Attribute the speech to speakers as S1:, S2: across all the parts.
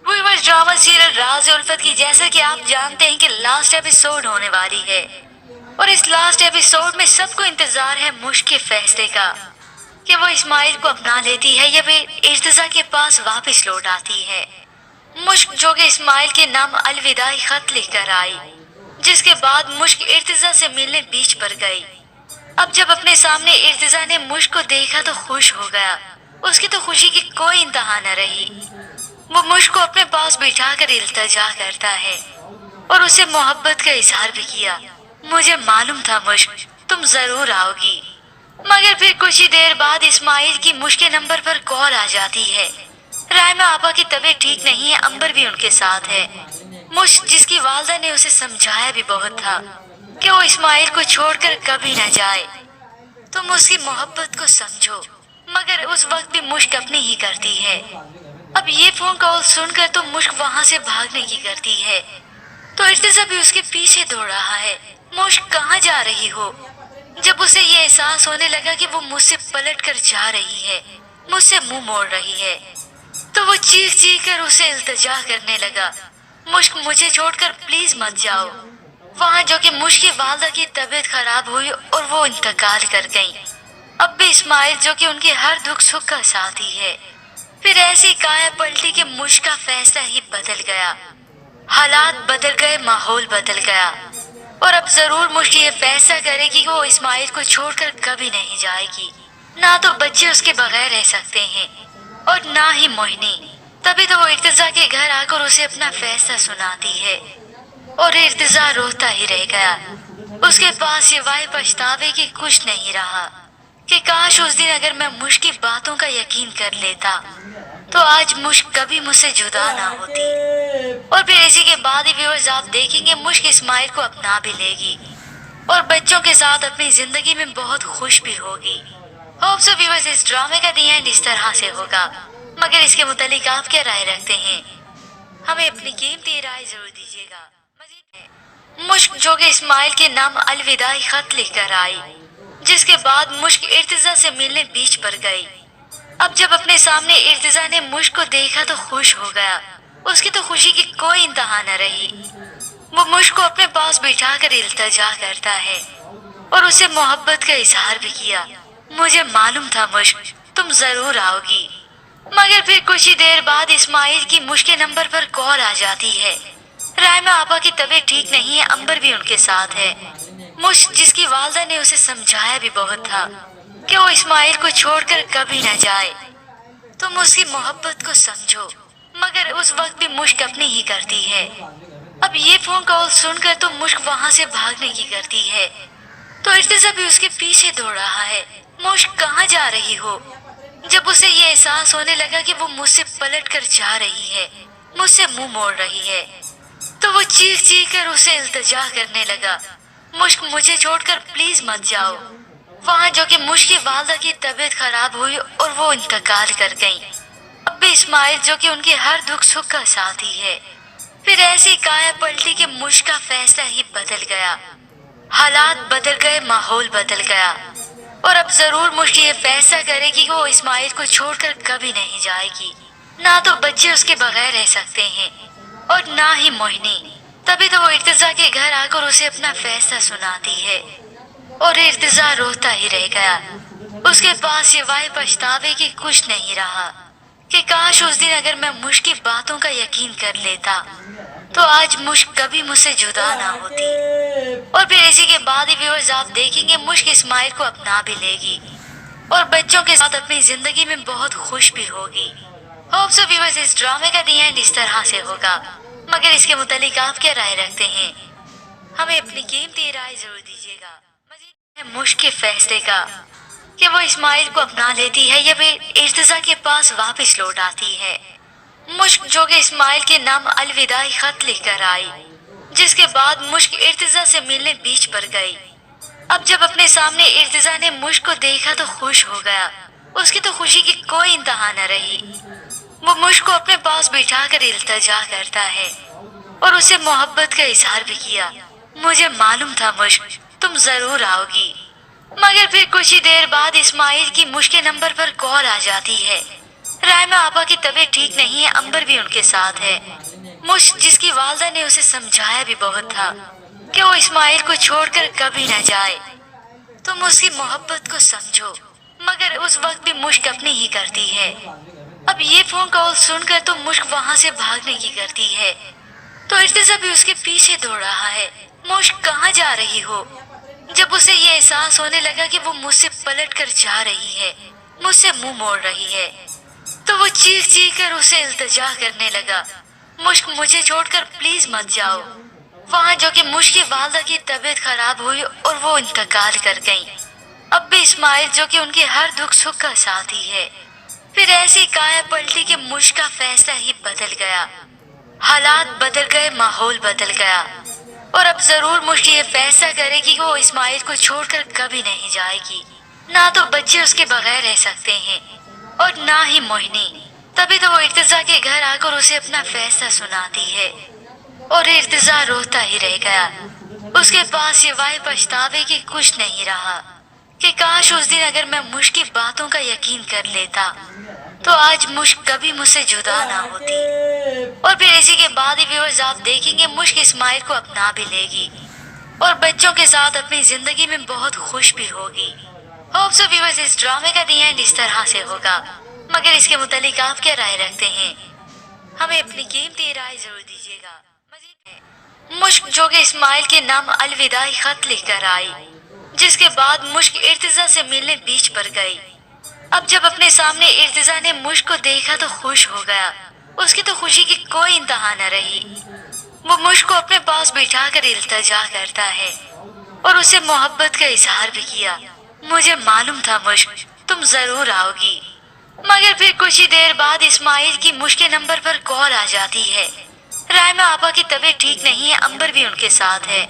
S1: Viewers, drama serial राज उल्फत की जैसा कि आप जानते हैं कि लास्ट एपिसोड होने वाली है और इस लास्ट एपिसोड में सबको इंतजार है मुश्क के फैसले का कि वो इस्माइल को अपना लेती है या फिर इर्तिजा के पास वापस लौट आती है। मुश्क जो कि इस्माइल के नाम अलविदाई खत लिखकर आई, जिसके बाद मुश्क इर्तिजा से मिलने बीच पर गई। अब जब अपने सामने इर्तिजा ने मुश्क को देखा तो खुश हो गया। उसकी तो खुशी की कोई इंतहा न रही। वो मुश्क को अपने पास बिठाकर इल्तिजा करता है और उसे मोहब्बत का इजहार भी किया। मुझे मालूम था मुश्क तुम जरूर आओगी। मगर फिर कुछ ही देर बाद इस्माइल की मुश्क के नंबर पर कॉल आ जाती है। रायमा आपा की तबीयत ठीक नहीं है, अंबर भी उनके साथ है। मुश्क जिसकी वालदा ने उसे समझाया भी बहुत था कि वो इस्माइल को छोड़कर कभी न जाए। तुम उसकी मोहब्बत को समझो। मगर उस वक्त भी मुश्क अपनी ही करती है। अब ये फोन कॉल सुनकर तो मुश्क वहाँ से भागने की करती है तो इर्तिजा भी उसके पीछे दौड़ रहा है। मुश्क कहाँ जा रही हो? जब उसे ये एहसास होने लगा कि वो मुझसे पलट कर जा रही है, मुझसे मुंह मोड़ रही है, तो वो चीख चीख कर उसे इल्तिजा करने लगा, मुश्क मुझे छोड़कर प्लीज मत जाओ। वहाँ जो कि मुश्क की वालदा की तबीयत खराब हुई और वो इंतकाल कर गई। अब भी इस्माइल जो कि उनके हर दुख सुख का साथी है। फिर ऐसी काया पलटी के मुश्क का फैसला ही बदल गया। हालात बदल गए, माहौल बदल गया और अब जरूर मुश्क ये फैसला करेगी कि वो इस्माइल को छोड़कर कभी नहीं जाएगी। ना तो बच्चे उसके बगैर रह सकते हैं और ना ही मोहिनी। तभी तो वो इर्तिजा के घर आकर उसे अपना फैसला सुनाती है और इर्तिजा रोता ही रह गया। उसके पास सिवाय पछतावे की कुछ नहीं रहा कि काश उस दिन अगर मैं मुश्क की बातों का यकीन कर लेता तो आज मुश्क कभी मुझसे जुदा ना होती। और फिर इसी के बाद ही व्यूअर्स आप देखेंगे मुश्क इस्माइल को अपना भी लेगी और बच्चों के साथ अपनी जिंदगी में बहुत खुश भी होगी। होप सो व्यूअर्स इस ड्रामे का दी एंड इस तरह से होगा। मगर इसके मुतालिक आप क्या राय रखते हैं? हमें अपनी कीमती राय जरूर दीजिएगा। मुश्क जो कि इस्माइल के नाम अलविदाई खत लिखकर आई, जिसके बाद मुश्क इर्तिजा से मिलने बीच पर गई। अब जब अपने सामने इर्तिजा ने मुश्क को देखा तो खुश हो गया। उसकी तो खुशी की कोई इंतहा न रही। वो मुश्क को अपने पास बिठाकर इल्तिजा करता है और उसे मोहब्बत का इजहार भी किया। मुझे मालूम था मुश्क तुम जरूर आओगी। मगर फिर कुछ ही देर बाद इस्माइल की मुश्क के नंबर पर कॉल आ जाती है। रायमा आपा की तबीयत ठीक नहीं है, अंबर भी उनके साथ है। मुश्क जिसकी वालदा ने उसे समझाया भी बहुत था कि वो इस्माइल को छोड़कर कभी न जाए। तुम उसकी मोहब्बत को समझो। मगर उस वक्त भी मुश्क अपनी ही करती है। अब ये फोन कॉल सुनकर तो मुश्क वहाँ से भागने की करती है तो इर्तिजा भी उसके पीछे दौड़ रहा है। मुश्क कहाँ जा रही हो? जब उसे ये एहसास होने लगा कि वो मुझसे पलट कर जा रही है, मुझसे मुंह मोड़ रही है, तो वो चीख चीख कर उसे इल्तिजा करने लगा, मुश्क मुझे छोड़कर प्लीज मत जाओ। वहाँ जो कि मुश्क की वालदा की तबीयत खराब हुई और वो इंतकाल कर गई। अब भी इस्माइल जो कि उनके हर दुख सुख का साथी है। फिर ऐसी काया पलटी के मुश्क का फैसला ही बदल गया। हालात बदल गए, माहौल बदल गया और अब जरूर मुश्क ये फैसला करेगी कि वो इस्माइल को छोड़कर कभी नहीं जाएगी। ना तो बच्चे उसके बगैर रह सकते हैं और ना ही मोहिनी। तभी तो वो इर्तिजा के घर आकर उसे अपना फैसला सुनाती है और इर्तिजा रोता ही रह गया। उसके पास सिवाय पछतावे की कुछ नहीं रहा कि काश उस दिन अगर मैं मुश्क की बातों का यकीन कर लेता तो आज मुश्क कभी मुझसे जुदा ना होती। और फिर इसी के बाद ही व्यूअर्स आप देखेंगे मुश्क इस्माइल को अपना भी लेगी और बच्चों के साथ अपनी जिंदगी में बहुत खुश भी होगी। होप सो व्यूअर्स इस ड्रामे का दी एंड इस तरह से होगा। मगर इसके मुतालिक आप क्या राय रखते हैं? हमें अपनी कीमती राय जरूर दीजिएगा। मुश्क के फैसले का कि वो इस्माइल को अपना लेती है या फिर इर्तिजा के पास वापस लौट आती है। मुश्क जो कि इस्माइल के नाम अलविदाई खत लिखकर आई, जिसके बाद मुश्क इर्तिजा से मिलने बीच पर गई। अब जब अपने सामने इर्तिजा ने मुश्क को देखा तो खुश हो गया। उसकी तो खुशी की कोई इंतहा न रही। वो मुश्क को अपने पास बिठाकर इल्तिजा करता है और उसे मोहब्बत का इजहार भी किया। मुझे मालूम था मुश्क तुम जरूर आओगी। मगर फिर कुछ ही देर बाद इस्माइल की मुश्क के नंबर पर कॉल आ जाती है। رائما آپا کی طبیعت ٹھیک نہیں ہے، امبر بھی ان کے ساتھ ہے۔ مشک جس کی والدہ نے اسے سمجھایا بھی بہت تھا کہ وہ اسماعیل کو چھوڑ کر کبھی نہ جائے، تم اس کی محبت کو سمجھو، مگر اس وقت بھی مشک اپنی ہی کرتی ہے۔ اب یہ فون کال سن کر تو مشک وہاں سے بھاگنے کی کرتی ہے، تو ارتضیٰ بھی اس کے پیچھے دوڑ رہا ہے۔ مشک کہاں جا رہی ہو؟ جب اسے یہ احساس ہونے لگا کہ وہ مجھ سے پلٹ کر جا رہی ہے، مجھ سے منہ موڑ رہی ہے، تو وہ چیخ چیخ کر اسے التجا کرنے لگا، مشک مجھے چھوڑ کر پلیز مت جاؤ۔ وہاں جو کہ مشک کی والدہ کی طبیعت خراب ہوئی اور وہ انتقال کر گئیں۔ اب بھی اسماعیل جو کہ ان کے ہر دکھ سکھ کا ساتھی ہے، پھر ایسی کایا پلٹی کہ مشک کا فیصلہ ہی بدل گیا، حالات بدل گئے، ماحول بدل گیا، اور اب ضرور مشک یہ فیصلہ کرے گی کہ وہ اسماعیل کو چھوڑ کر کبھی نہیں جائے گی، نہ تو بچے اس کے بغیر رہ سکتے ہیں اور نہ ہی موہنی۔ تبھی تو وہ ارتضیٰ کے گھر آ کر اسے اپنا فیصلہ سناتی ہے، اور ارتضیٰ روتا ہی رہ گیا۔ اس کے پاس سوائے پچھتاوے کے کچھ نہیں رہا کہ کاش اس دن اگر میں مشک کی باتوں کا یقین کر لیتا تو آج مشک کبھی مجھ سے جدا نہ ہوتی۔ اور پھر اسی کے بعد ہی ویورز آپ دیکھیں گے مشک اسماعیل کو اپنا بھی لے گی اور بچوں کے ساتھ اپنی زندگی میں بہت خوش بھی ہوگی۔ ہوپ سو ویورز اس ڈرامے کا دی اینڈ اس طرح سے ہوگا، مگر اس کے متعلق آپ کیا رائے رکھتے ہیں؟ ہمیں اپنی قیمتی رائے ضرور دیجیے گا۔ مشک جو کہ اسماعیل کے نام الوداعی خط لکھ کر آئی، جس کے بعد مشک ارتضیٰ سے ملنے بیچ پر گئی۔ اب جب اپنے سامنے ارتضیٰ نے مشک کو دیکھا تو خوش ہو گیا، اس کی تو خوشی کی کوئی انتہا نہ رہی۔ وہ مشک کو اپنے پاس بٹھا کر التجا کرتا ہے اور اسے محبت کا اظہار بھی کیا۔ مجھے معلوم تھا مشک تم ضرور آؤ گی، مگر پھر کچھ ہی دیر بعد اسماعیل کی مشک کے نمبر پر کال آ جاتی ہے۔ رائما آپا کی طبیعت ٹھیک نہیں ہے، امبر بھی ان کے ساتھ ہے۔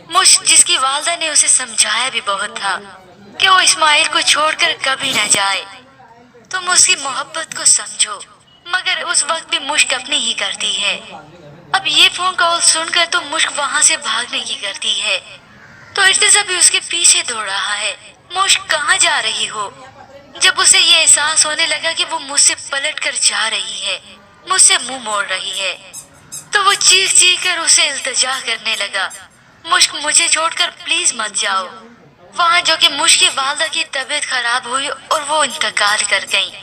S1: مشک جس کی والدہ نے اسے سمجھایا بھی بہت تھا کہ وہ اسماعیل کو چھوڑ کر کبھی نہ جائے، تم اس کی محبت کو سمجھو، مگر اس وقت بھی مشک اپنی ہی کرتی ہے۔ اب یہ فون کال سن کر تو مشک وہاں سے بھاگنے کی کرتی ہے، تو ارتضیٰ بھی اس کے پیچھے دوڑ رہا ہے، مشک کہاں جا رہی ہو؟ جب اسے یہ احساس ہونے لگا کہ وہ مجھ سے پلٹ کر جا رہی ہے، مجھ سے منہ موڑ رہی ہے، تو وہ چیخ چیخ کر اسے التجا کرنے لگا، مشک مجھے چھوڑ کر پلیز مت جاؤ۔ وہاں جو کہ مشک کی والدہ کی طبیعت خراب ہوئی اور وہ انتقال کر گئیں۔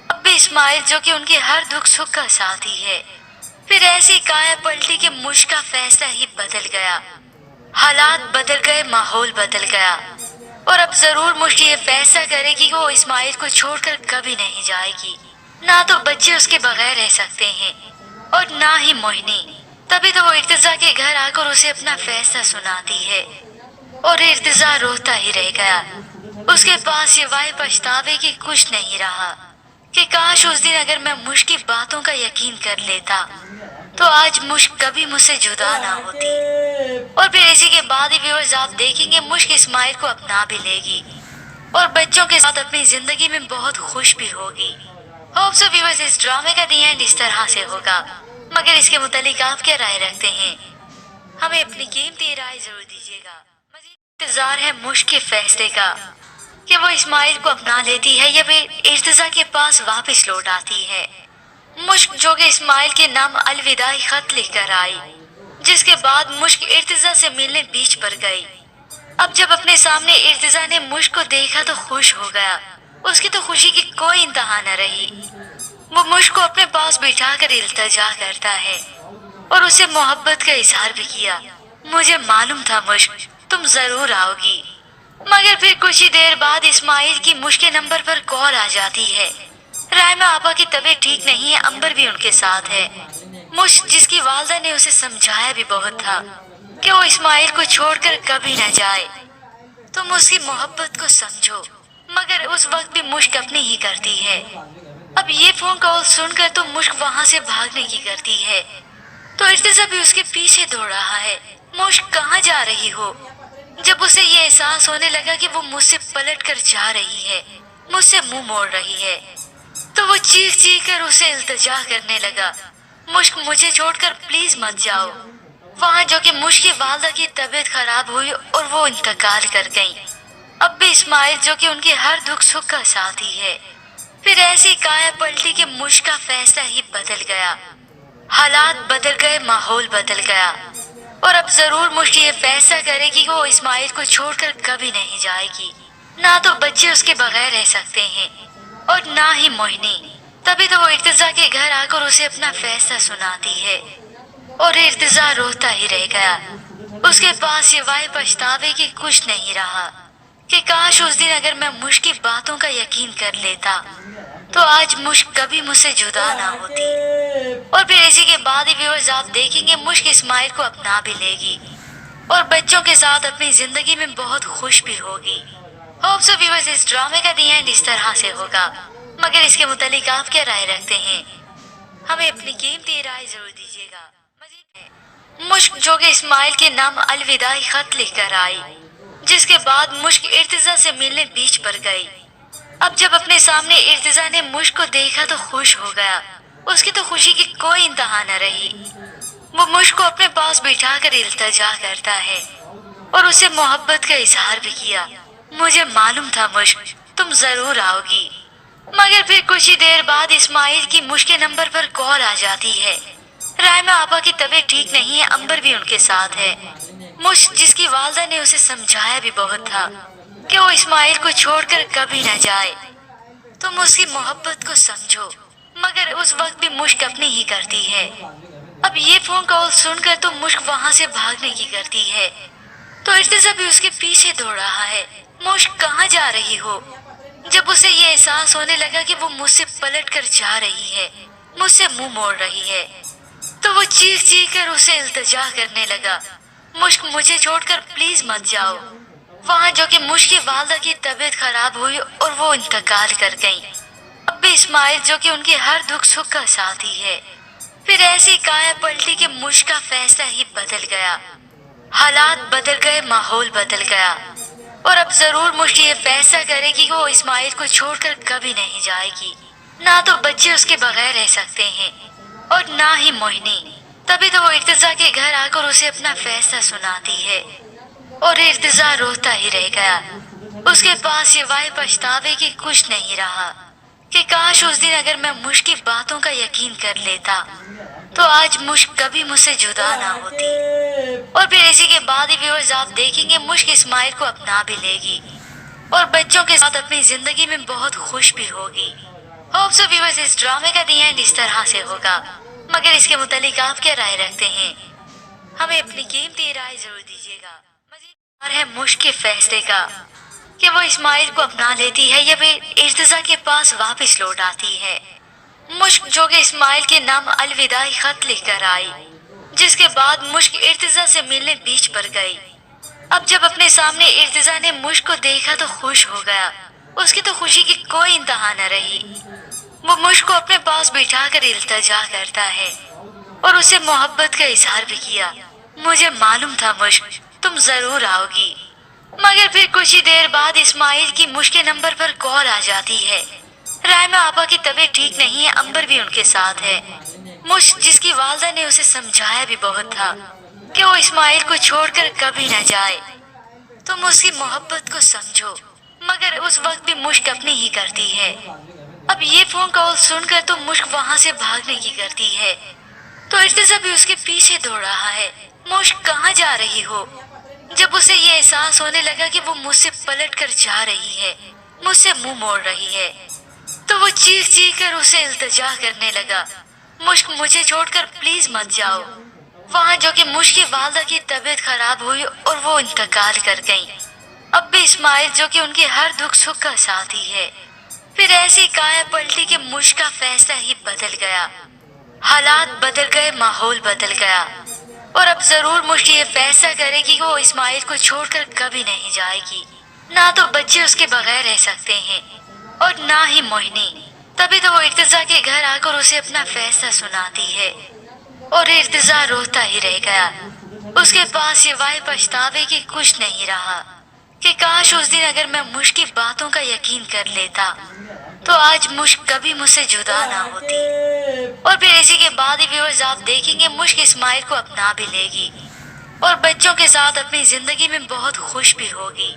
S1: اب بھی اسماعیل جو کہ ان کے ہر دکھ سکھ کا ساتھی ہے، پھر ایسی کایا پلٹی کہ مشک کا فیصلہ ہی بدل گیا، حالات بدل گئے، ماحول بدل گیا، اور اب ضرور مشک یہ فیصلہ کرے گی کہ وہ اسماعیل کو چھوڑ کر کبھی نہیں جائے گی، نہ تو بچے اس کے بغیر رہ سکتے ہیں اور نہ ہی موہنی۔ تبھی تو وہ ارتضیٰ کے گھر آ کر اسے اپنا فیصلہ سناتی ہے، اور ارتضیٰ روتا ہی رہ گیا۔ اس کے پاس سوائے پچھتاوے کے کچھ نہیں رہا کہ کاش اس دن اگر میں مشک کی باتوں کا یقین کر لیتا تو آج مشک کبھی مجھ سے جدا نہ ہوتی۔ اور پھر اسی کے بعد ہی ویورز آپ دیکھیں گے مشک اسماعیل کو اپنا بھی لے گی اور بچوں کے ساتھ اپنی زندگی میں بہت خوش بھی ہوگی۔ ہوپ سو ویورز اس ڈرامے کا دی اینڈ اس طرح سے ہوگا، مگر اس کے متعلق آپ کیا رائے رکھتے ہیں؟ ہمیں اپنی قیمتی رائے ضرور دیجیے گا۔ مزید انتظار ہے مشک کے فیصلے کا کہ وہ اسماعیل کو اپنا لیتی ہے یا پھر ارتضیٰ کے پاس واپس لوٹ آتی ہے۔ مشک جو کہ اسماعیل کے نام الوداعی خط لکھ کر آئی، جس کے بعد مشک ارتضیٰ سے ملنے بیچ پر گئی۔ اب جب اپنے سامنے ارتضیٰ نے مشک کو دیکھا تو خوش ہو گیا، اس کی تو خوشی کی کوئی انتہا نہ رہی۔ وہ مشک کو اپنے پاس بٹھا کر التجا کرتا ہے اور اسے محبت کا اظہار بھی کیا۔ مجھے معلوم تھا مشک تم ضرور آؤ گی، مگر پھر کچھ ہی دیر بعد اسماعیل کی مشک کے نمبر پر کال آ جاتی ہے۔ رائما آپا کی طبیعت ٹھیک نہیں ہے، امبر بھی ان کے ساتھ ہے۔ مشک جس کی والدہ نے اسے سمجھایا بھی بہت تھا کہ وہ اسماعیل کو چھوڑ کر کبھی نہ جائے، تم اس کی محبت کو سمجھو، مگر اس وقت بھی مشک اپنی ہی کرتی ہے۔ اب یہ فون کال سن کر تو مشک وہاں سے بھاگنے کی کرتی ہے، تو ارتضیٰ بھی اس کے پیچھے دوڑ رہا ہے، مشک کہاں جا رہی ہو؟ جب اسے یہ احساس ہونے لگا کہ وہ مجھ سے پلٹ کر جا رہی ہے، مجھ سے منہ موڑ رہی ہے، تو وہ چیخ چیخ کر اسے التجا کرنے لگا، مشک مجھے چھوڑ کر پلیز مت جاؤ۔ وہاں جو کہ مشک کی والدہ کی طبیعت خراب ہوئی اور وہ انتقال کر گئیں۔ اب بھی اسماعیل جو کہ ان کے ہر دکھ سکھ کا ساتھی ہے، फिर ऐसी काया पलटी कि मुश्क का फैसला ही बदल गया। हालात बदल गए, माहौल बदल गया और अब जरूर मुश्क ये फैसला करेगी कि वो इस्माइल को छोड़कर कभी नहीं जाएगी। ना तो बच्चे उसके बगैर रह सकते हैं और ना ही मोहिनी। तभी तो वो इर्तिजा के घर आकर उसे अपना फैसला सुनाती है और इर्तिजा रोता ही रह गया। उसके पास सिवाय पछतावे की कुछ नहीं रहा कि काश उस दिन अगर मैं मुश्क की बातों का यकीन कर लेता तो आज मुश्क कभी मुझसे जुदा ना होती। और फिर इसी के बाद ही व्यूअर्स आप देखेंगे मुश्क इस्माइल को अपना भी लेगी और बच्चों के साथ अपनी जिंदगी में बहुत खुश भी होगी। होप सो व्यूअर्स इस ड्रामे का दी एंड इस तरह से होगा, मगर इसके मुतालिक आप क्या राय रखते हैं हमें अपनी कीमती राय जरूर दीजिएगा। मुश्क जो कि इस्माइल के नाम अलविदाई खत लिखकर आई, जिसके बाद मुश्क इर्तिजा से मिलने बीच पर गई। अब जब अपने सामने इर्तिजा ने मुश्क को देखा तो खुश हो गया। उसकी तो खुशी की कोई इंतहा न रही। वो मुश्क को अपने पास बिठाकर इल्तिजा करता है और उसे मोहब्बत का इजहार भी किया। मुझे मालूम था मुश्क तुम जरूर आओगी। मगर फिर कुछ ही देर बाद इस्माइल की मुश्क के नंबर पर कॉल आ जाती है। रायमा आपा की तबीयत ठीक नहीं है, अंबर भी उनके साथ है। मुश्क जिसकी वालदा ने उसे समझाया भी बहुत था कि वो इस्माइल को छोड़कर कभी न जाए, तुम उसकी मोहब्बत को समझो। मगर उस वक्त भी मुश्क अपनी ही करती है। अब ये फोन कॉल सुनकर तो मुश्क वहाँ से भागने की करती है तो इर्तिजा भी उसके पीछे दौड़ रहा है। मुश्क कहाँ जा रही हो? जब उसे ये एहसास होने लगा कि वो मुझसे पलट कर जा रही है, मुझसे मुंह मोड़ रही है, तो वो चीख चीख कर उसे इल्तिजा करने लगा, मुश्क मुझे छोड़कर प्लीज मत जाओ। वहाँ जो कि मुश्क की वालदा की तबीयत खराब हुई और वो इंतकाल कर गई। अब भी इस्माइल जो कि उनके हर दुख सुख का साथी है। फिर ऐसी काया पलटी कि मुश्क का फैसला ही बदल गया। हालात बदल गए, माहौल बदल गया और अब जरूर मुश्क ये फैसला करेगी कि वो इस्माइल को छोड़कर कभी नहीं जाएगी। ना तो बच्चे उसके बगैर रह सकते हैं और ना ही मोहिनी। तभी तो वो इर्तिजा के घर आकर उसे अपना फैसला सुनाती है और इर्तिजा रोता ही रह गया। उसके पास सिवाय पछतावे की कुछ नहीं रहा कि काश उस दिन अगर मैं मुश्क की बातों का यकीन कर लेता तो आज मुश्क कभी मुझसे जुदा ना होती। और फिर इसी के बाद ही व्यूअर्स आप देखेंगे मुश्क इस्माइल को अपना भी लेगी और बच्चों के साथ अपनी जिंदगी में बहुत खुश भी होगी। होप सो व्यूअर्स इस ड्रामे का दी एंड इस तरह से होगा, मगर इसके मुतालिक आप क्या राय रखते हैं हमें अपनी कीमती राय जरूर दीजिएगा। मज़ेदार है मुश्क के फैसले का कि वो इस्माइल को अपना लेती है या फिर इर्तिजा के पास वापस लौट आती है। मुश्क जो कि इस्माइल के नाम अलविदाई खत लिखकर आई, जिसके बाद मुश्क इर्तिजा से मिलने बीच पर गई। अब जब अपने सामने इर्तिजा ने मुश्क को देखा तो खुश हो गया। उसकी तो खुशी की कोई इंतहा न रही। वो मुश्क को अपने पास बिठाकर इल्तिजा करता है और उसे मोहब्बत का इजहार भी किया। मुझे मालूम था मुश्क तुम जरूर आओगी। मगर फिर कुछ ही देर बाद इस्माइल की मुश्क के नंबर पर कॉल आ जाती है। रायमा आपा की तबीयत ठीक नहीं है, अंबर भी उनके साथ है। मुश्क जिसकी वालदा ने उसे समझाया भी बहुत था कि वो इस्माइल को छोड़कर कभी न जाए, तुम उसकी मोहब्बत को समझो। मगर उस वक्त भी मुश्क अपनी ही करती है। अब ये फोन कॉल सुनकर तो मुश्क वहाँ से भागने की करती है तो इर्तिजा भी उसके पीछे दौड़ रहा है। मुश्क कहाँ जा रही हो? जब उसे ये एहसास होने लगा कि वो मुझसे पलट कर जा रही है, मुझसे मुंह मोड़ रही है, तो वो चीख चीख कर उसे इल्तिजा करने लगा, मुश्क मुझे छोड़कर प्लीज मत जाओ। वहाँ जो कि मुश्क की वालदा की तबीयत खराब हुई और वो इंतकाल कर गई। अब भी इस्माइल जो कि उनके हर दुख सुख का साथी है। फिर ऐसी काया पलटी कि मुश्क का फैसला ही बदल गया। हालात बदल गए, माहौल बदल गया और अब जरूर मुश्क ये फैसला करेगी कि वो इस्माइल को छोड़कर कभी नहीं जाएगी। ना तो बच्चे उसके बगैर रह सकते हैं और ना ही मोहिनी। तभी तो वो इर्तिजा के घर आकर उसे अपना फैसला सुनाती है और इर्तिजा रोता ही रह गया। उसके पास सिवाय पछतावे की कुछ नहीं रहा कि काश उस दिन अगर मैं मुश्क की बातों का यकीन कर लेता तो आज मुश्क कभी मुझसे जुदा ना होती। और फिर इसी के बाद ही व्यूअर्स आप देखेंगे मुश्क इस्माइल को अपना भी लेगी और बच्चों के साथ अपनी जिंदगी में बहुत खुश भी होगी।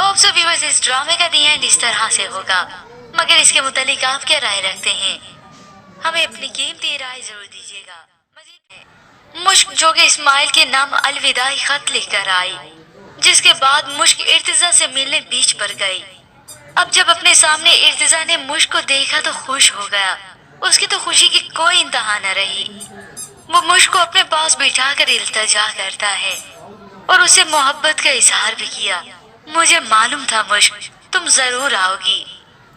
S1: होप सो व्यूअर्स इस ड्रामे का दी एंड इस तरह से होगा, मगर इसके मुतालिक आप क्या राय रखते हैं? हमें अपनी कीमती राय जरूर दीजिएगा। मजीद है, मुश्क जो कि इस्माइल के नाम अलविदाई खत लिखकर आई, जिसके बाद मुश्क इर्तिजा से मिलने बीच पर गई। अब जब अपने सामने इर्तिजा ने मुश्क को देखा तो खुश हो गया। उसकी तो खुशी की कोई इंतहा न रही। वो मुश्क को अपने पास बिठाकर इल्तिजा करता है और उसे मोहब्बत का इजहार भी किया। मुझे मालूम था मुश्क तुम जरूर आओगी।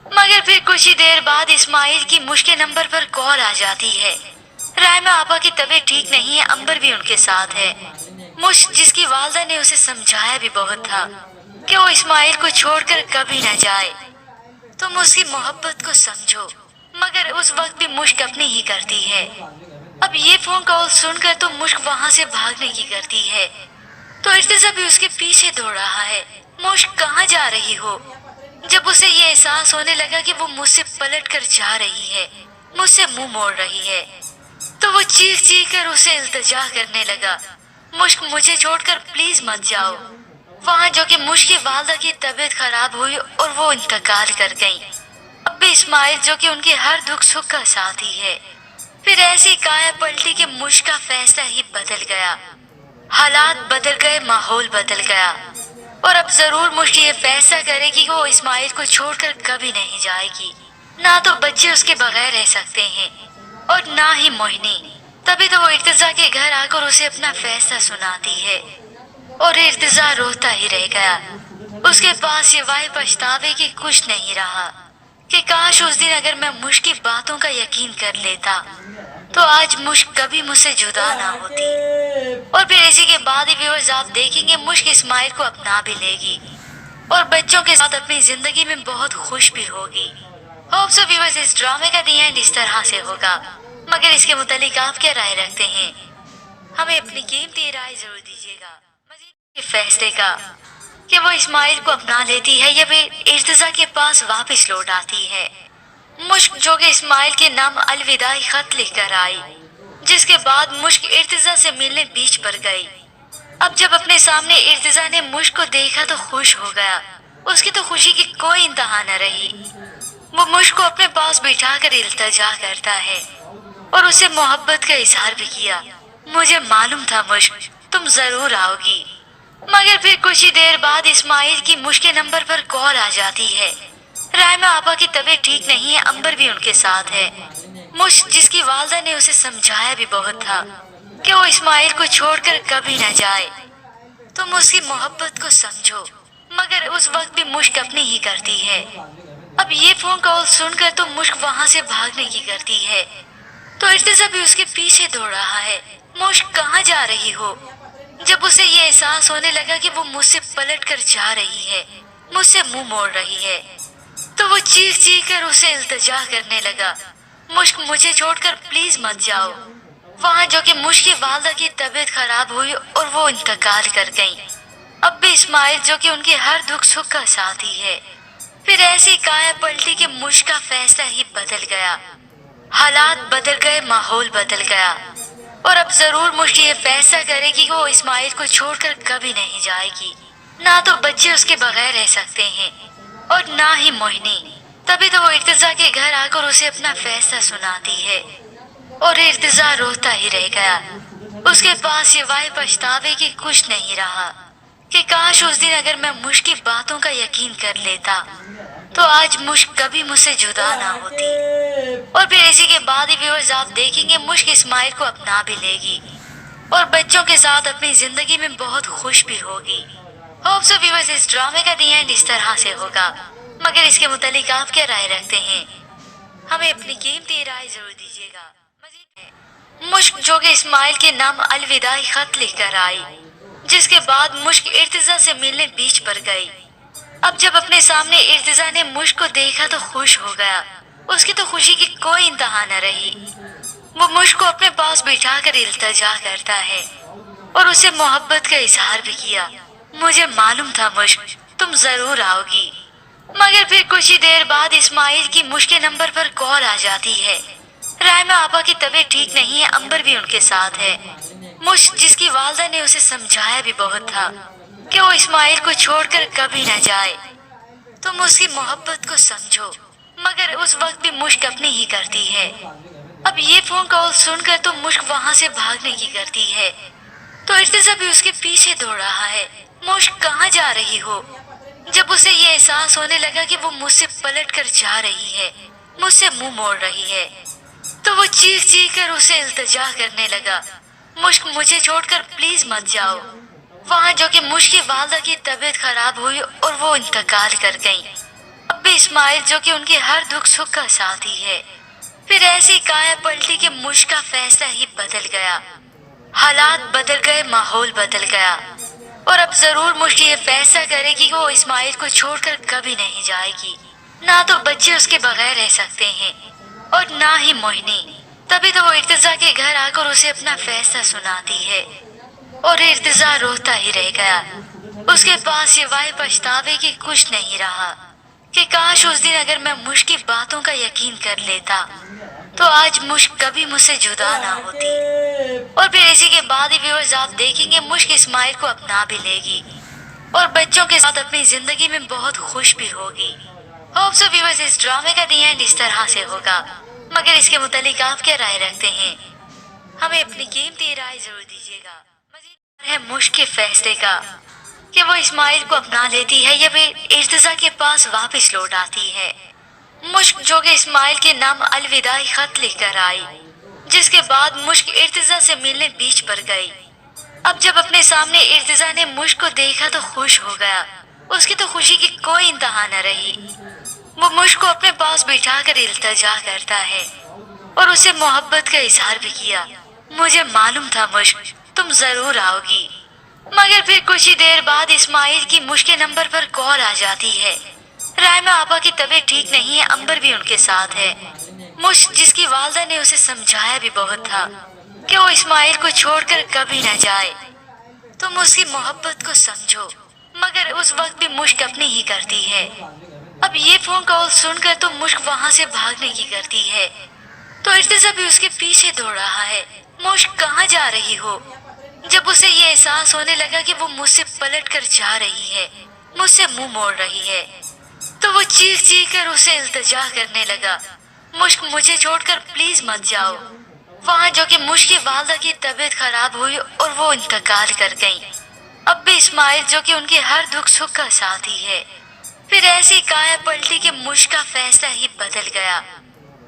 S1: मगर फिर कुछ ही देर बाद इस्माइल की मुश्क के नंबर पर कॉल आ जाती है। रायमा आपा की तबीयत ठीक नहीं है, अंबर भी उनके साथ है। मुश्क जिसकी वालदा ने उसे समझाया भी बहुत था कि वो इस्माइल को छोड़कर कभी न जाए। तुम उसकी मोहब्बत को समझो। मगर उस वक्त भी मुश्क अपनी ही करती है। अब ये फोन कॉल सुनकर तो मुश्क वहाँ से भागने की करती है, तो इर्तिजा भी उसके पीछे दौड़ रहा है। मुश्क कहाँ जा रही हो? जब उसे ये एहसास होने लगा कि वो मुझसे पलट कर जा रही है, मुझसे मुंह मोड़ रही है, तो वो चीख चीख कर उसे इल्तिजा करने लगा, मुश्क मुझे छोड़कर प्लीज मत जाओ। वहाँ जो कि मुश्क की वालदा की तबीयत खराब हुई और वो इंतकाल कर गई। अब भी इस्माइल जो कि उनके हर दुख सुख का साथी है। फिर ऐसी काया पलटी कि मुश्क का फैसला ही बदल गया। हालात बदल गए, माहौल बदल गया और अब जरूर मुश्क ये फैसला करेगी कि वो इस्माइल को छोड़कर कभी नहीं जाएगी। ना तो बच्चे उसके बगैर रह सकते हैं और ना ही मोहिनी। तभी तो वो इर्तिजा के घर आकर उसे अपना फैसला सुनाती है और इर्तिजा रोता ही रह गया। उसके पास सिवाय पछतावे की कुछ नहीं रहा कि काश उस दिन अगर मैं मुश्क की बातों का यकीन कर लेता तो आज मुश्क कभी मुझसे जुदा ना होती। और फिर इसी के बाद ही व्यूअर्स आप देखेंगे मुश्क इस्माइल को अपना भी लेगी और बच्चों के साथ अपनी जिंदगी में बहुत खुश भी होगी। होप सो व्यूअर्स इस ड्रामे का दी एंड इस तरह से होगा। मगर इसके मुतालिक आप क्या राय रखते हैं? हमें अपनी कीमती राय जरूर दीजिएगा। मजीद फैसले का कि वो इस्माइल को अपना लेती है या फिर इर्तिजा के पास वापस लौट आती है। मुश्क जो कि इस्माइल के नाम अलविदाई खत लिखकर आई, जिसके बाद मुश्क इर्तिजा से मिलने बीच पर गई। अब जब अपने सामने इर्तिजा ने मुश्क को देखा तो खुश हो गया। उसकी तो खुशी की कोई इंतहा न रही। वो मुश्क को अपने पास बिठाकर इल्तिजा करता है और उसे मोहब्बत का इजहार भी किया। मुझे मालूम था मुश्क तुम जरूर आओगी। मगर फिर कुछ ही देर बाद इस्माइल की मुश्क के नंबर पर कॉल आ जाती है। रायमा आपा की तबीयत ठीक नहीं है, अंबर भी उनके साथ है। मुश्क जिसकी वालदा ने उसे समझाया भी बहुत था कि वो इस्माइल को छोड़कर कभी न जाए। तुम उसकी मोहब्बत को समझो। मगर उस वक्त भी मुश्क अपनी ही करती है। अब ये फोन कॉल सुनकर तो मुश्क वहाँ से भागने की करती है, तो इर्तिजा भी उसके पीछे दौड़ रहा है। मुश्क कहाँ जा रही हो? जब उसे ये एहसास होने लगा कि वो मुझसे पलट कर जा रही है, मुझसे मुंह मोड़ रही है, तो वो चीख चीख कर उसे इल्तिजा करने लगा, मुश्क मुझे छोड़कर प्लीज मत जाओ। वहाँ जो कि मुश्क की वालदा की तबीयत खराब हुई और वो इंतकाल कर गई। अब भी इस्माइल जो कि उनके हर दुख सुख का साथी है। फिर ऐसी काया पलटी कि मुश्क का फैसला ही बदल गया। हालात बदल गए, माहौल बदल गया और अब जरूर मुश्क ये फैसला करेगी कि वो इस्माइल को छोड़कर कभी नहीं जाएगी। ना तो बच्चे उसके बगैर रह सकते हैं और ना ही मोहिनी। तभी तो वो इर्तिजा के घर आकर उसे अपना फैसला सुनाती है और इर्तिजा रोता ही रह गया। उसके पास सिवाय पछतावे की कुछ नहीं रहा कि काश उस दिन अगर मैं मुश्क की बातों का यकीन कर लेता तो आज मुश्क कभी मुझसे जुदा ना होती। और फिर इसी के बाद ही व्यूअर्स आप देखेंगे मुश्क इस्माइल को अपना भी लेगी और बच्चों के साथ अपनी जिंदगी में बहुत खुश भी होगी। होप सो व्यूअर्स इस ड्रामे का दी एंड इस तरह से होगा। मगर इसके मुतालिक आप क्या राय रखते हैं? हमें अपनी कीमती राय जरूर दीजिएगा। मुश्क जो कि इस्माइल के नाम अलविदाई खत लिखकर आई, जिसके बाद मुश्क इर्तिजा से मिलने बीच पर गई। अब जब अपने सामने इर्तिजा ने मुश्क को देखा तो खुश हो गया। उसकी तो खुशी की कोई इंतहा न रही। वो मुश्क को अपने पास बिठाकर इल्तिजा करता है और उसे मोहब्बत का इजहार भी किया। मुझे मालूम था मुश्क तुम जरूर आओगी। मगर फिर कुछ ही देर बाद इस्माइल की मुश्क के नंबर पर कॉल आ जाती है। रायमा आपा की तबीयत ठीक नहीं है, अंबर भी उनके साथ है। मुश्क जिसकी वालदा ने उसे समझाया भी बहुत था कि वो इस्माइल को छोड़कर कभी न जाए। तुम उसकी मोहब्बत को समझो। मगर उस वक्त भी मुश्क अपनी ही करती है। अब ये फोन कॉल सुनकर तो मुश्क वहां से भागने की करती है, तो इर्तिजा भी उसके पीछे दौड़ रहा है। मुश्क कहाँ जा रही हो? जब उसे ये एहसास होने लगा कि वो मुझसे पलट कर जा रही है, मुझसे मुंह मोड़ रही है, तो वो चीख चीख कर उसे इल्तिजा करने लगा, मुश्क मुझे छोड़कर प्लीज मत जाओ। वहाँ जो कि मुश्क की वालदा की तबीयत खराब हुई और वो इंतकाल कर गई। अब भी इस्माइल जो कि उनके हर दुख सुख का साथी है, फिर ऐसी काया पलटी कि मुश्क का फैसला ही बदल गया। हालात बदल गए, माहौल बदल गया, और अब जरूर मुश्क ये फैसला करेगी कि वो इस्माइल को छोड़कर कभी नहीं जाएगी। ना तो बच्चे उसके बगैर रह सकते हैं और ना ही मोहिनी। तभी तो वो इर्तिजा के घर आकर उसे अपना फैसला सुनाती है, और इर्तिजा रोता ही रह गया। उसके पास सिवाय पछतावे के कुछ नहीं रहा कि काश उस दिन अगर मैं मुश्क की बातों का यकीन कर लेता तो आज मुश्क कभी मुझसे जुदा ना होती। और फिर इसी के बाद ही व्यूअर्स आप देखेंगे मुश्क इस्माइल को अपना भी लेगी और बच्चों के साथ अपनी जिंदगी में बहुत खुश भी होगी। होप सो व्यूअर्स इस ड्रामे का दी एंड इस तरह से होगा, मगर इसके मुतालिक आप क्या राय रखते हैं? हमें अपनी कीमती राय जरूर दीजिएगा। मजीद है मुश्क के फैसले का कि वो इस्माइल को अपना लेती है या फिर इर्तिजा के पास वापस लौट आती है। मुश्क जो कि इस्माइल के नाम अलविदाई खत लिखकर आई, जिसके बाद मुश्क इर्तिजा से मिलने बीच पर गई। अब जब अपने सामने इर्तिजा ने मुश्क को देखा तो खुश हो गया। उसकी तो खुशी की कोई इंतहा न रही। वो मुश्क को अपने पास बिठाकर इल्तिजा करता है और उसे मोहब्बत का इजहार भी किया। मुझे मालूम था मुश्क तुम जरूर आओगी। मगर फिर कुछ ही देर बाद इस्माइल की मुश्क के नंबर पर कॉल आ जाती है। रायमा आपा की तबीयत ठीक नहीं है, अंबर भी उनके साथ है। मुश्क जिसकी वालदा ने उसे समझाया भी बहुत था कि वो इस्माइल को छोड़कर कभी न जाए, तुम उसकी मोहब्बत को समझो। मगर उस वक्त भी मुश्क अपनी ही करती है। अब ये फोन कॉल सुनकर तो मुश्क वहां से भागने की करती है, तो इर्तिजा भी उसके पीछे दौड़ रहा है। मुश्क कहाँ जा रही हो? जब उसे ये एहसास होने लगा कि वो मुझसे पलट कर जा रही है, मुझसे मुंह मोड़ रही है, तो वो चीख चीख कर उसे इल्तिजा करने लगा, मुश्क मुझे छोड़कर प्लीज मत जाओ। वहाँ जो कि मुश्क की वालदा की तबीयत खराब हुई और वो इंतकाल कर गई। अब भी इस्माइल जो कि उनके हर दुख सुख का साथी है, फिर ऐसी काया पलटी कि मुश्क का फैसला ही बदल गया।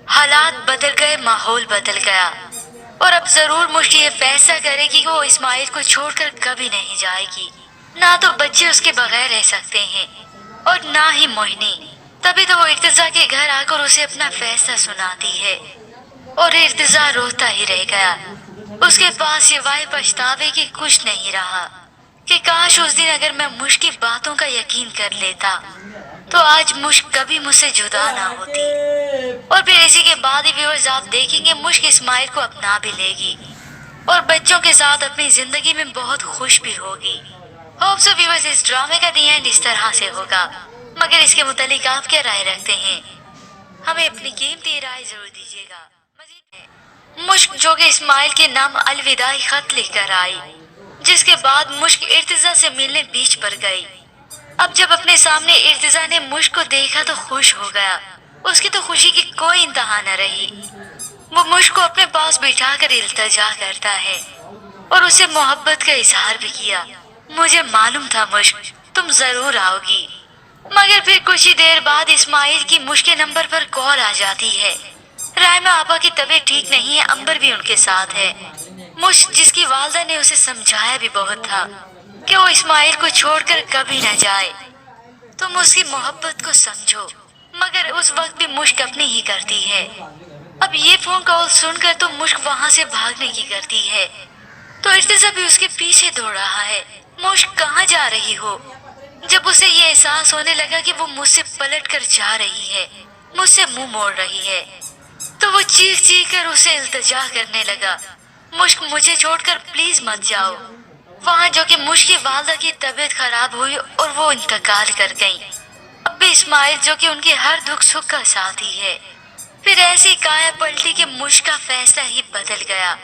S1: हालात बदल गए, माहौल बदल गया, और अब जरूर मुश्क ये फैसला करेगी कि वो इस्माइल को छोड़कर कभी नहीं जाएगी। ना तो बच्चे उसके बगैर रह सकते हैं और ना ही मोहिनी। तभी तो वो इर्तिजा के घर आकर उसे अपना फैसला सुनाती है, और इर्तिजा रोता ही रह गया। उसके पास सिवाय पछतावे के कुछ नहीं रहा कि काश उस दिन अगर मैं मुश्क की बातों का यकीन कर लेता तो आज मुश्क कभी मुझसे जुदा ना होती। और फिर इसी के बाद ही व्यूअर्स आप देखेंगे मुश्क इस्माइल को अपना भी लेगी और बच्चों के साथ अपनी जिंदगी में बहुत खुश भी होगी। होप सो व्यूअर्स इस ड्रामे का दी एंड इस तरह से होगा, मगर इसके मुतालिक आप क्या राय रखते हैं? हमें अपनी कीमती राय जरूर दीजिएगा। मुश्क जो कि इस्माइल के नाम अलविदाई खत लिखकर आई, जिसके बाद मुश्क इर्तिजा से मिलने बीच पर गई। अब जब अपने सामने इर्तिजा ने मुश्क को देखा तो खुश हो गया। उसकी तो खुशी की कोई इंतहा न रही। वो मुश्क को अपने पास बिठाकर इल्तिजा करता है और उसे मोहब्बत का इजहार भी किया। मुझे मालूम था मुश्क तुम जरूर आओगी। मगर फिर कुछ ही देर बाद इस्माइल की मुश्क के नंबर पर कॉल आ जाती है। रायमा आपा की तबीयत ठीक नहीं है, अंबर भी उनके साथ है। मुश्क जिसकी वालदा ने उसे समझाया भी बहुत था कि वो इस्माइल को छोड़कर कभी न जाए, तुम उसकी मोहब्बत को समझो। मगर उस वक्त भी मुश्क अपनी ही करती है। अब ये फोन कॉल सुनकर तो मुश्क वहां से भागने की करती है, तो इर्तिजा भी उसके पीछे दौड़ रहा है। मुश्क कहाँ जा रही हो? जब उसे ये एहसास होने लगा कि वो मुझसे पलट कर जा रही है, मुझसे मुंह मोड़ रही है, तो वो चीख चीख कर उसे इल्तिजा करने लगा, मुश्क मुझे छोड़कर प्लीज मत जाओ। वहाँ जो कि मुश्क की वालदा की तबीयत खराब हुई और वो इंतकाल कर गई। अब भी इस्माइल जो कि उनके हर दुख सुख का साथी है, फिर ऐसी काया पलटी कि मुश्क का फैसला ही बदल गया।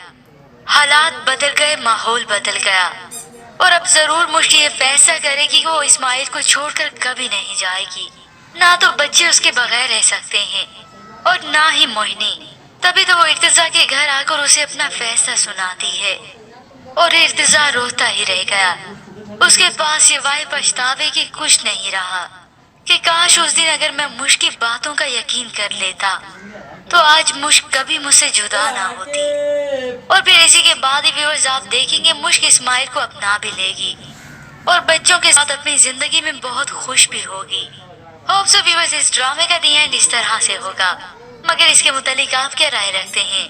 S1: हालात बदल गए, माहौल बदल गया, और अब जरूर मुश्क ये फैसला करेगी कि वो इस्माइल को छोड़कर कभी नहीं जाएगी। نہ تو بچے اس کے بغیر رہ سکتے ہیں اور نہ ہی موہنی۔ تبھی تو وہ ارتضیٰ کے گھر آ کر اسے اپنا فیصلہ سناتی ہے اور ارتضیٰ روتا ہی رہ گیا۔ اس کے پاس سوائے پچھتاوے کے کچھ نہیں رہا کہ کاش اس دن اگر میں مشک کی باتوں کا یقین کر لیتا تو آج مشک کبھی مجھ سے جدا نہ ہوتی۔ اور پھر اسی کے بعد ہی ویورز آپ دیکھیں گے مشک اسماعیل کو اپنا بھی لے گی اور بچوں کے ساتھ اپنی زندگی میں بہت خوش بھی ہوگی۔ ہوپ سو ویورز اس ڈرامے کا دی اینڈ اس طرح سے ہوگا، مگر اس کے متعلق آپ کیا رائے رکھتے ہیں؟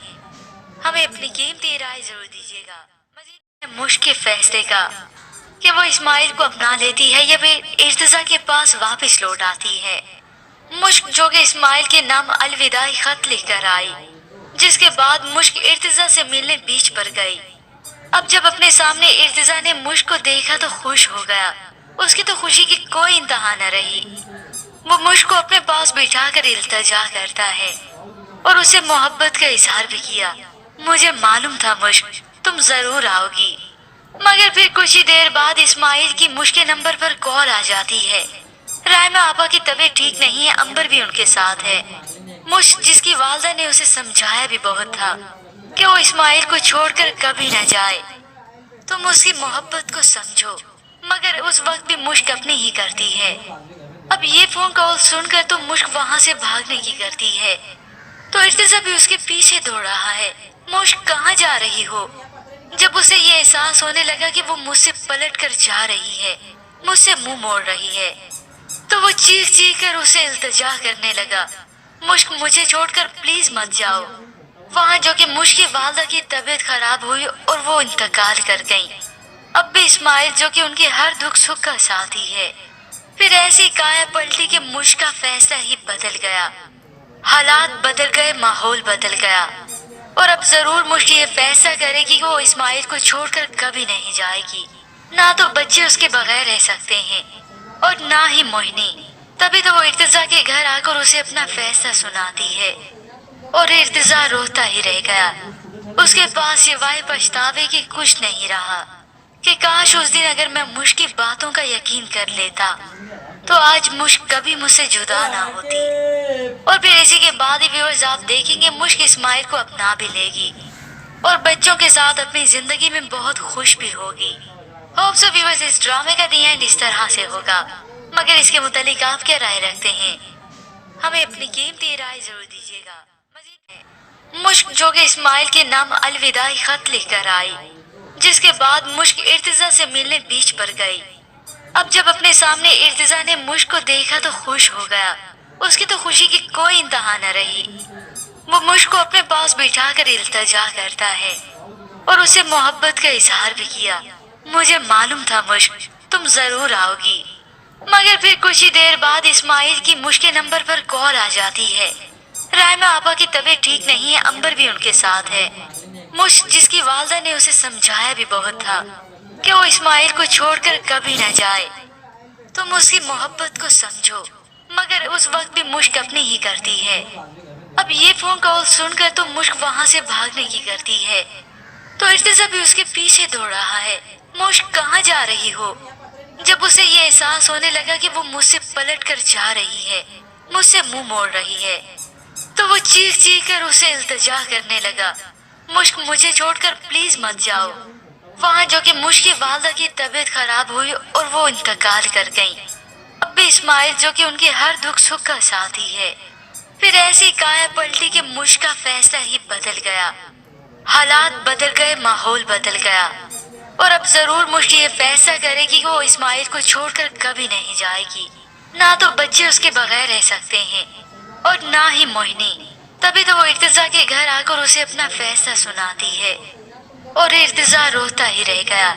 S1: ہمیں اپنی قیمتی رائے ضرور دیجیے گا۔ مزید مشک کے فیصلے کا کہ وہ اسماعیل کو اپنا لیتی ہے یا پھر ارتضیٰ کے پاس واپس لوٹ آتی ہے۔ مشک جو کہ اسماعیل کے نام الوداعی خط لکھ کر آئی، جس کے بعد مشک ارتضیٰ سے ملنے بیچ پر گئی۔ اب جب اپنے سامنے ارتضیٰ نے مشک کو دیکھا تو خوش ہو گیا۔ اس کی تو خوشی کی کوئی انتہا نہ رہی۔ وہ مشک کو اپنے پاس بٹھا کر التجا کرتا ہے اور اسے محبت کا اظہار بھی کیا۔ مجھے معلوم تھا مشک تم ضرور آؤ گی۔ مگر پھر کچھ ہی دیر بعد اسماعیل کی مشک کے نمبر پر کال آ جاتی ہے۔ رائمہ آپا کی طبیعت ٹھیک نہیں ہے، امبر بھی ان کے ساتھ ہے۔ مشک جس کی والدہ نے اسے سمجھایا بھی بہت تھا کہ وہ اسماعیل کو چھوڑ کر کبھی نہ جائے، تم اس کی محبت کو سمجھو، مگر اس وقت بھی مشک اپنی ہی کرتی ہے۔ اب یہ فون کال سن کر تو مشک وہاں سے بھاگنے کی کرتی ہے تو ارتضیٰ بھی اس کے پیچھے دوڑ رہا ہے۔ مشک کہاں جا رہی ہو؟ جب اسے یہ احساس ہونے لگا کہ وہ مجھ سے پلٹ کر جا رہی ہے، مجھ سے منہ موڑ رہی ہے، تو وہ چیخ چیخ کر اسے التجا کرنے لگا، مشک مجھے چھوڑ کر پلیز مت جاؤ۔ وہاں جو کہ مشک کی والدہ کی طبیعت خراب ہوئی اور وہ انتقال کر گئیں۔ اب بھی اسماعیل جو کہ ان کے ہر دکھ سکھ کا ساتھی ہے۔ پھر ایسی کایا پلٹی کہ مشک کا فیصلہ ہی بدل گیا، حالات بدل گئے، ماحول بدل گیا، اور اب ضرور مشک یہ فیصلہ کرے گی کہ وہ اسماعیل کو چھوڑ کر کبھی نہیں جائے گی۔ نہ تو بچے اس کے بغیر رہ سکتے ہیں اور نہ ہی موہنی۔ تبھی تو وہ ارتضیٰ کے گھر آ کر اسے اپنا فیصلہ سناتی ہے اور ارتضیٰ روتا ہی رہ گیا۔ اس کے پاس سوائے پچھتاوے کے کچھ نہیں رہا کہ کاش اس دن اگر میں مشک کی باتوں کا یقین کر لیتا تو آج مشک کبھی مجھ سے جدا نہ ہوتی۔ اور پھر اسی کے بعد ہی ویورز آپ دیکھیں گے مشک اسماعیل کو اپنا بھی لے گی اور بچوں کے ساتھ اپنی زندگی میں بہت خوش بھی ہوگی۔ ہوپ سو ویورز اس ڈرامے کا دی اینڈ اس طرح سے ہوگا، مگر اس کے متعلق آپ کیا رائے رکھتے ہیں؟ ہمیں اپنی قیمتی رائے ضرور دیجیے گا۔ مشک جو کہ اسماعیل کے نام الوداعی خط لکھ کر آئی، جس کے بعد مشک ارتضیٰ سے ملنے بیچ پر گئی۔ اب جب اپنے سامنے ارتضیٰ نے مشک کو دیکھا تو خوش ہو گیا۔ اس کی تو خوشی کی کوئی انتہا نہ رہی۔ وہ مشک کو اپنے پاس بٹھا کر التجا کرتا ہے اور اسے محبت کا اظہار بھی کیا۔ مجھے معلوم تھا مشک تم ضرور آؤ گی۔ مگر پھر کچھ ہی دیر بعد اسماعیل کی مشک کے نمبر پر کال آ جاتی ہے۔ رائمہ آپا کی طبیعت ٹھیک نہیں ہے، امبر بھی ان کے ساتھ ہے۔ مشک جس کی والدہ نے اسے سمجھایا بھی بہت تھا کہ وہ اسماعیل کو چھوڑ کر کبھی نہ جائے، تم اس کی محبت کو سمجھو، مگر اس وقت بھی مشک اپنی ہی کرتی ہے۔ اب یہ فون کال سن کر تو مشک وہاں سے بھاگنے کی کرتی ہے تو ارتضیٰ بھی اس کے پیچھے دوڑ رہا ہے، مشک کہاں جا رہی ہو؟ جب اسے یہ احساس ہونے لگا کہ وہ مجھ سے پلٹ کر جا رہی ہے، مجھ سے منہ موڑ رہی ہے، تو وہ چیخ چیخ کر اسے التجا کرنے لگا، مشک مجھے چھوڑ کر پلیز مت جاؤ۔ وہاں جو کہ مشک کی والدہ کی طبیعت خراب ہوئی اور وہ انتقال کر گئیں۔ اب بھی اسماعیل جو کہ ان کے ہر دکھ سکھ کا ساتھی ہے۔ پھر ایسی کایا پلٹی کہ مشک کا فیصلہ ہی بدل گیا، حالات بدل گئے، ماحول بدل گیا، اور اب ضرور مشک یہ فیصلہ کرے گی کہ وہ اسماعیل کو چھوڑ کر کبھی نہیں جائے گی۔ نہ تو بچے اس کے بغیر رہ سکتے ہیں اور نہ ہی موہنی۔ تبھی تو وہ ارتضیٰ کے گھر آ کر اسے اپنا فیصلہ سناتی ہے اور ارتضیٰ روتا ہی رہ گیا۔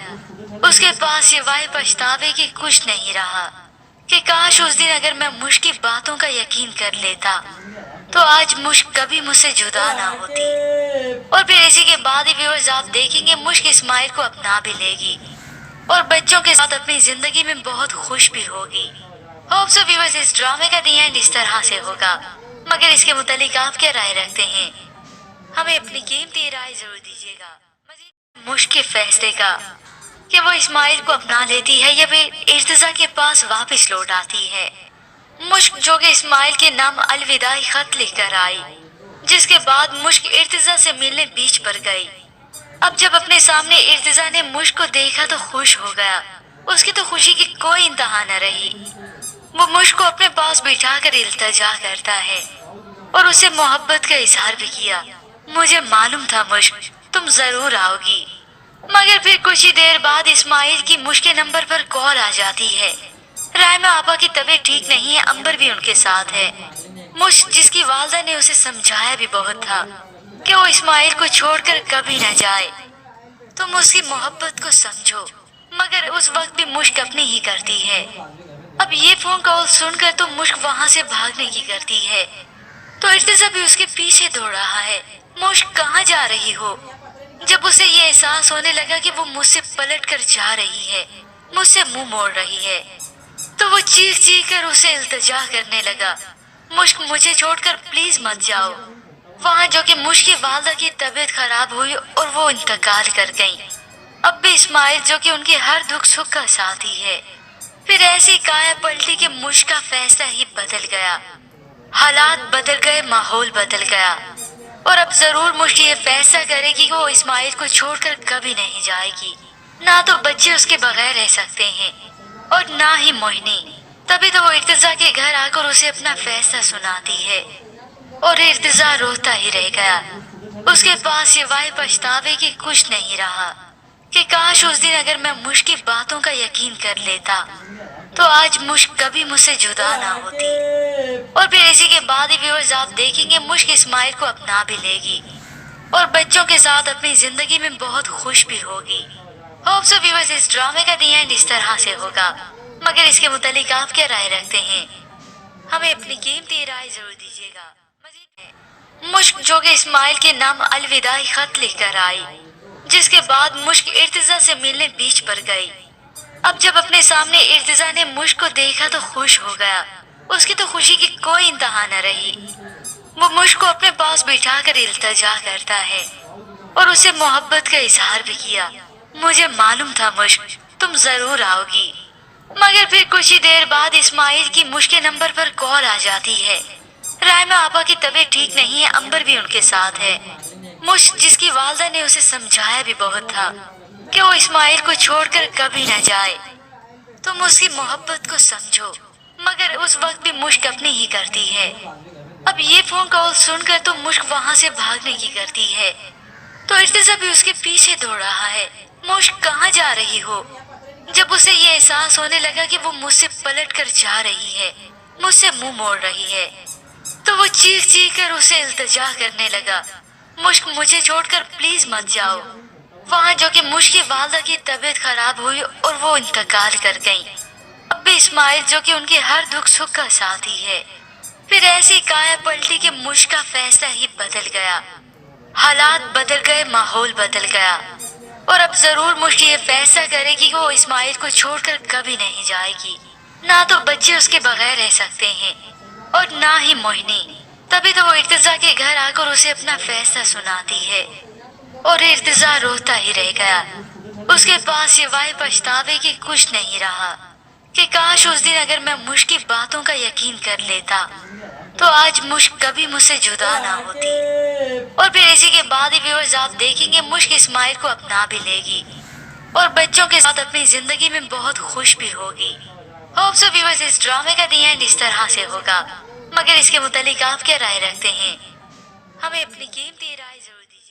S1: اس کے پاس سوائے پچھتاوے کے کچھ نہیں رہا کہ کاش اس دن اگر میں مشک کی باتوں کا یقین کر لیتا تو آج مشک کبھی مجھ سے جدا نہ ہوتی۔ اور پھر اسی کے بعد ہی ویورز آپ دیکھیں گے مشک اسماعیل کو اپنا بھی لے گی اور بچوں کے ساتھ اپنی زندگی میں بہت خوش بھی ہوگی۔ ہوپ سو ویورز اس ڈرامے کا دی اینڈ اس طرح سے ہوگا، مگر اس کے متعلق آپ کیا رائے رکھتے ہیں؟ ہمیں اپنی قیمتی رائے ضرور دیجیے گا۔ مزید مشک کے فیصلے کا کہ وہ اسماعیل کو اپنا لیتی ہے یا پھر ارتضیٰ کے پاس واپس لوٹ آتی ہے۔ مشک جو کہ اسماعیل کے نام الوداعی خط لکھ کر آئی، جس کے بعد مشک ارتضیٰ سے ملنے بیچ پر گئی۔ اب جب اپنے سامنے ارتضیٰ نے مشک کو دیکھا تو خوش ہو گیا۔ اس کی تو خوشی کی کوئی انتہا نہ رہی۔ وہ مشک کو اپنے پاس بٹھا کر التجا کرتا ہے اور اسے محبت کا اظہار بھی کیا۔ مجھے معلوم تھا مشک تم ضرور آؤ گی۔ مگر پھر کچھ ہی دیر بعد اسماعیل کی مشک کے نمبر پر کال آ جاتی ہے۔ رائمہ آپا کی طبیعت ٹھیک نہیں ہے، امبر بھی ان کے ساتھ ہے۔ مشک جس کی والدہ نے اسے سمجھایا بھی بہت تھا کہ وہ اسماعیل کو چھوڑ کر کبھی نہ جائے، تم اس کی محبت کو سمجھو، مگر اس وقت بھی مشک اپنی ہی کرتی ہے۔ اب یہ فون کال سن کر تو مشک وہاں سے بھاگنے کی کرتی ہے تو ارتضیٰ بھی اس کے پیچھے دوڑ رہا ہے۔ مشک کہاں جا رہی ہو؟ جب اسے یہ احساس ہونے لگا کہ وہ مجھ سے پلٹ کر جا رہی ہے، مجھ سے منہ موڑ رہی ہے، تو وہ چیخ چیخ کر اسے التجا کرنے لگا، مشک مجھے چھوڑ کر پلیز مت جاؤ۔ وہاں جو کہ مشک کی والدہ کی طبیعت خراب ہوئی اور وہ انتقال کر گئیں۔ اب بھی اسماعیل جو کہ ان کے ہر دکھ سکھ کا ساتھی ہے۔ پھر ایسی کایا پلٹی کہ مشک کا فیصلہ ہی بدل گیا، حالات بدل گئے، ماحول بدل گیا، اور اب ضرور مشک یہ فیصلہ کرے گی کہ وہ اسماعیل کو چھوڑ کر کبھی نہیں جائے گی۔ نہ تو بچے اس کے بغیر رہ سکتے ہیں اور نہ ہی موہنی۔ تبھی تو وہ ارتضیٰ کے گھر آ کر اسے اپنا فیصلہ سناتی ہے اور ارتضیٰ روتا ہی رہ گیا۔ اس کے پاس سوائے پچھتاوے کے کچھ نہیں رہا کہ کاش اس دن اگر میں مشک کی باتوں کا یقین کر لیتا تو آج مشک کبھی مجھ سے جدا نہ ہوتی۔ اور پھر اسی کے بعد ہی ویورز آپ دیکھیں گے مشک اسماعیل کو اپنا بھی لے گی اور بچوں کے ساتھ اپنی زندگی میں بہت خوش بھی ہوگی۔ ہوپ سو ویورز اس ڈرامے کا دی اینڈ اس طرح سے ہوگا، مگر اس کے متعلق آپ کیا رائے رکھتے ہیں؟ ہمیں اپنی قیمتی رائے ضرور دیجیے گا۔ مشک جو کہ اسماعیل کے نام الوداعی خط لکھ کر آئی، جس کے بعد مشک ارتضیٰ سے ملنے بیچ پر گئی۔ اب جب اپنے سامنے ارتضیٰ نے مشک کو دیکھا تو خوش ہو گیا۔ اس کی تو خوشی کی کوئی انتہا نہ رہی۔ وہ مشک کو اپنے پاس بٹھا کر التجا کرتا ہے اور اسے محبت کا اظہار بھی کیا۔ مجھے معلوم تھا مشک تم ضرور آؤ گی۔ مگر پھر کچھ ہی دیر بعد اسماعیل کی مشک کے نمبر پر کال آ جاتی ہے۔ رائمہ آپا کی طبیعت ٹھیک نہیں ہے، امبر بھی ان کے ساتھ ہے۔ مشک جس کی والدہ نے اسے سمجھایا بھی بہت تھا کہ وہ اسماعیل کو چھوڑ کر کبھی نہ جائے، تم اس کی محبت کو سمجھو، مگر اس وقت بھی مشک اپنی ہی کرتی ہے۔ اب یہ فون کال سن کر تو مشک وہاں سے بھاگنے کی کرتی ہے تو ارتضیٰ بھی اس کے پیچھے دوڑ رہا ہے۔ مشک کہاں جا رہی ہو؟ جب اسے یہ احساس ہونے لگا کہ وہ مجھ سے پلٹ کر جا رہی ہے، مجھ سے منہ موڑ رہی ہے، تو وہ چیخ چیخ کر اسے التجا کرنے لگا، مشک مجھے چھوڑ کر پلیز مت جاؤ۔ وہاں جو کہ مشک کی والدہ کی طبیعت خراب ہوئی اور وہ انتقال کر گئیں۔ اب بھی اسماعیل جو کہ ان کے ہر دکھ سکھ کا ساتھی ہے۔ پھر ایسی کایا پلٹی کہ مشک کا فیصلہ ہی بدل گیا، حالات بدل گئے، ماحول بدل گیا، اور اب ضرور مشک یہ فیصلہ کرے گی کہ وہ اسماعیل کو چھوڑ کر کبھی نہیں جائے گی۔ نہ تو بچے اس کے بغیر رہ سکتے ہیں اور نہ ہی موہنی۔ تبھی تو وہ ارتضیٰ کے گھر آ کر اسے اپنا فیصلہ سناتی ہے اور ارتضیٰ روتا ہی رہ گیا۔ اس کے پاس سوائے پچھتاوے کے کچھ نہیں رہا کہ کاش اس دن اگر میں مشک کی باتوں کا یقین کر لیتا تو آج مشک کبھی مجھ سے جدا نہ ہوتی۔ اور پھر اسی کے بعد ہی ویورز آپ دیکھیں گے مشک اسماعیل کو اپنا بھی لے گی اور بچوں کے ساتھ اپنی زندگی میں بہت خوش بھی ہوگی۔ ہوپ سو ویورز اس ڈرامے کا دی اینڈ اس طرح سے ہوگا، مگر اس کے متعلق آپ کیا رائے رکھتے ہیں؟ ہمیں اپنی قیمتی رائے ضرور دیجیے۔